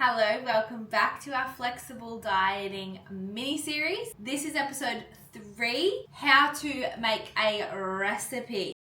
Hello, welcome back to our flexible dieting mini series. This is episode 3, how to make a recipe.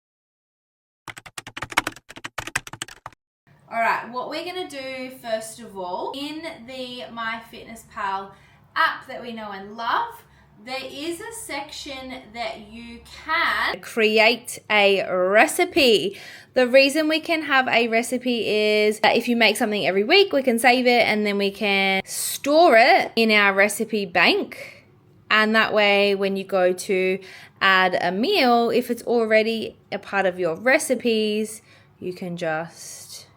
Alright, what we're going to do first of all, in the MyFitnessPal app that we know and love, there is a section that you can create a recipe. The reason we can have a recipe is that if you make something every week, we can save it and then we can store it in our recipe bank. And that way, when you go to add a meal, if it's already a part of your recipes, you can just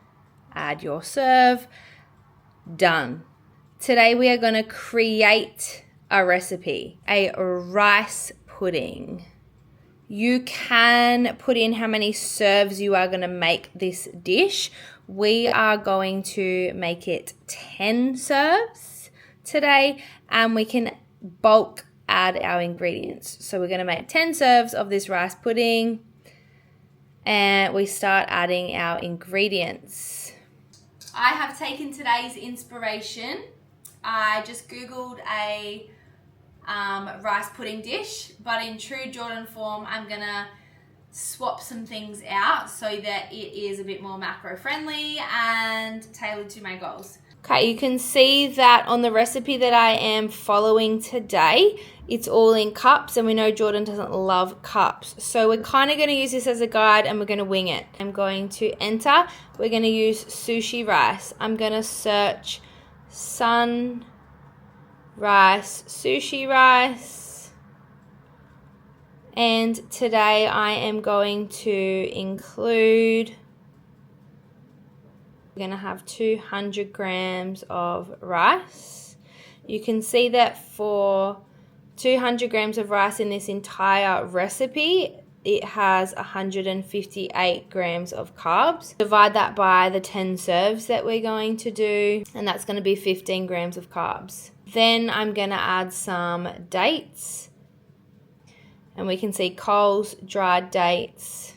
add your serve. Done. Today we are going to create a recipe, a rice pudding. You can put in how many serves you are going to make this dish. We are going to make it 10 serves today, and we can bulk add our ingredients. So we're going to make 10 serves of this rice pudding, and we start adding our ingredients. I have taken today's inspiration. I just Googled a rice pudding dish, but in true Jordan form, I'm gonna swap some things out so that it is a bit more macro friendly and tailored to my goals. Okay, you can see that on the recipe that I am following today, it's all in cups, and we know Jordan doesn't love cups. So we're kind of going to use this as a guide and we're going to wing it. I'm going to enter, we're going to use sushi rice. I'm going to search sun rice, sushi rice, and today I am going to include, we're going to have 200 grams of rice. You can see that for 200 grams of rice in this entire recipe, it has 158 grams of carbs. Divide that by the 10 serves that we're going to do, and that's going to be 15 grams of carbs. Then I'm going to add some dates, and we can see Coles dried dates.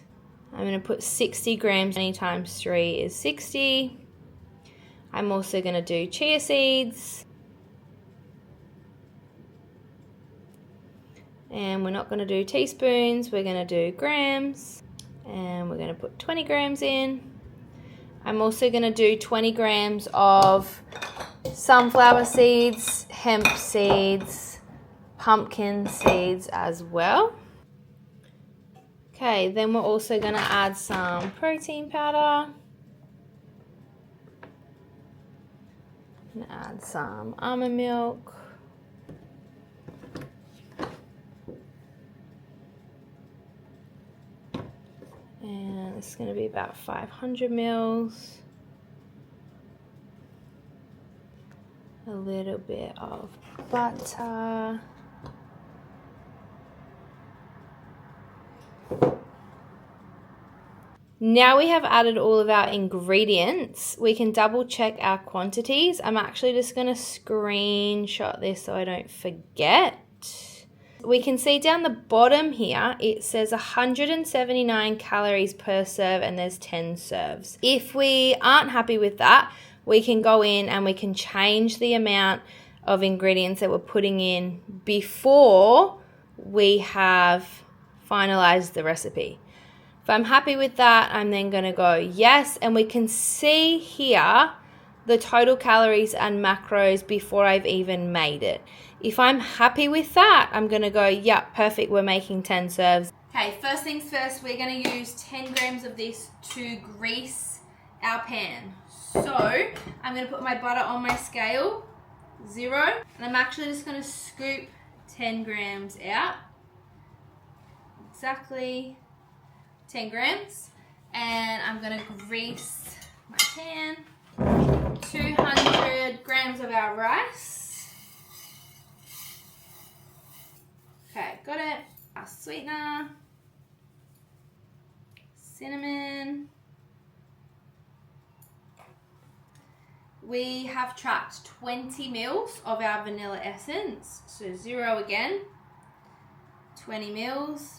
I'm going to put 60 grams. 20 times 3 is 60. I'm also going to do chia seeds. And we're not going to do teaspoons, we're going to do grams. And we're going to put 20 grams in. I'm also going to do 20 grams of sunflower seeds, hemp seeds, pumpkin seeds as well. Okay, then we're also going to add some protein powder. I'm going to add some almond milk. And it's going to be about 500 mils. A little bit of butter. Now we have added all of our ingredients, we can double check our quantities. I'm actually just going to screenshot this so I don't forget. We can see down the bottom here, it says 179 calories per serve and there's 10 serves. If we aren't happy with that, we can go in and we can change the amount of ingredients that we're putting in before we have finalized the recipe. If I'm happy with that, I'm then going to go yes, and we can see here the total calories and macros before I've even made it. If I'm happy with that, I'm going to go, yeah, perfect, we're making 10 serves. Okay, first things first, we're going to use 10 grams of this to grease our pan. So I'm going to put my butter on my scale, 0, and I'm actually just going to scoop 10 grams out. Exactly 10 grams. And I'm going to grease my pan. 200 grams of our rice. Okay, got it. Our sweetener, cinnamon. We have tracked 20 mils of our vanilla essence. So 0 again, 20 mils,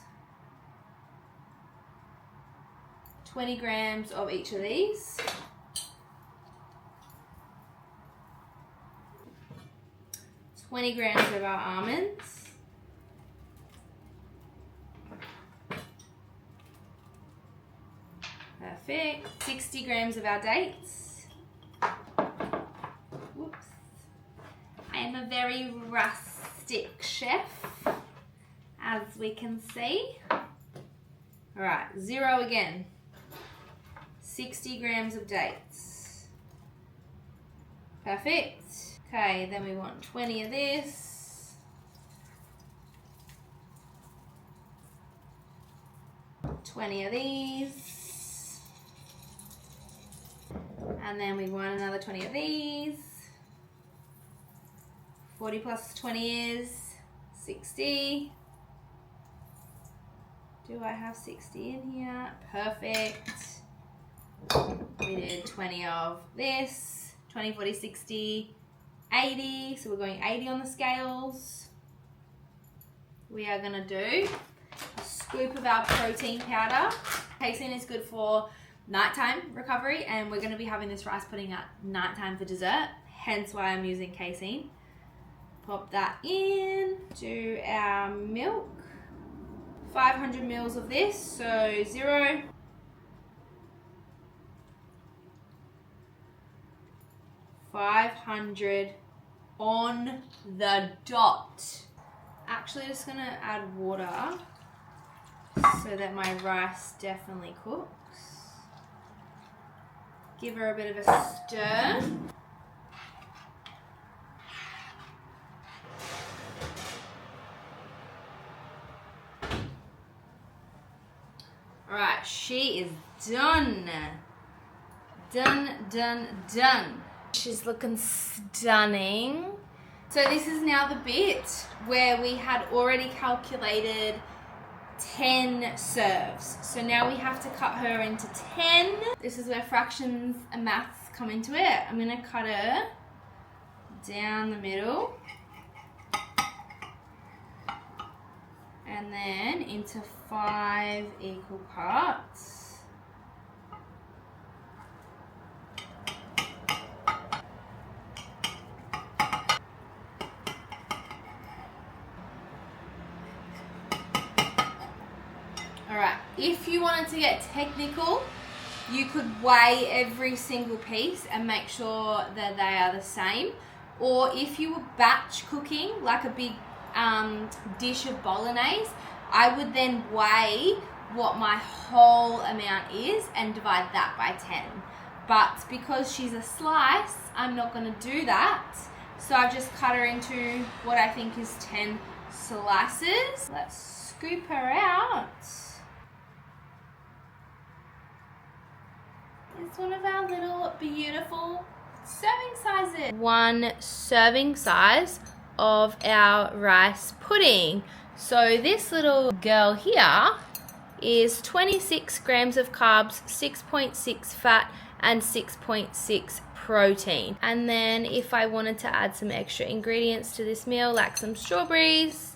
20 grams of each of these. 20 grams of our almonds. Perfect. 60 grams of our dates. Whoops. I am a very rustic chef, as we can see. All right, 0 again. 60 grams of dates. Perfect. Okay, then we want 20 of this. 20 of these. And then we want another 20 of these. 40 plus 20 is 60. Do I have 60 in here? Perfect. We did 20 of this. 20, 40, 60, 80. So we're going 80 on the scales. We are going to do a scoop of our protein powder. Casein is good for nighttime recovery, and we're going to be having this rice pudding at nighttime for dessert, hence why I'm using casein. Pop that in. Do our milk. 500 mils of this, so 0. $500 on the dot. Actually, just gonna add water so that my rice definitely cooks. Give her a bit of a stir. Alright, she is done. Done. She's looking stunning. So this is now the bit where we had already calculated 10 serves. So now we have to cut her into 10. This is where fractions and maths come into it. I'm going to cut her down the middle. And then into 5 equal parts. Alright, if you wanted to get technical, you could weigh every single piece and make sure that they are the same. Or if you were batch cooking, like a big dish of bolognese, I would then weigh what my whole amount is and divide that by 10. But because she's a slice, I'm not going to do that. So I've just cut her into what I think is 10 slices. Let's scoop her out. It's one of our little beautiful serving sizes. 1 serving size of our rice pudding. So this little girl here is 26 grams of carbs, 6.6 fat, and 6.6 protein. And then if I wanted to add some extra ingredients to this meal, like some strawberries,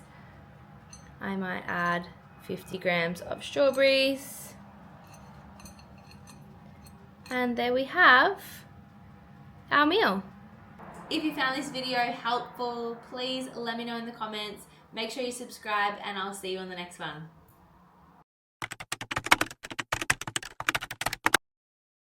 I might add 50 grams of strawberries. And there we have our meal. If you found this video helpful, please let me know in the comments. Make sure you subscribe, and I'll see you on the next one.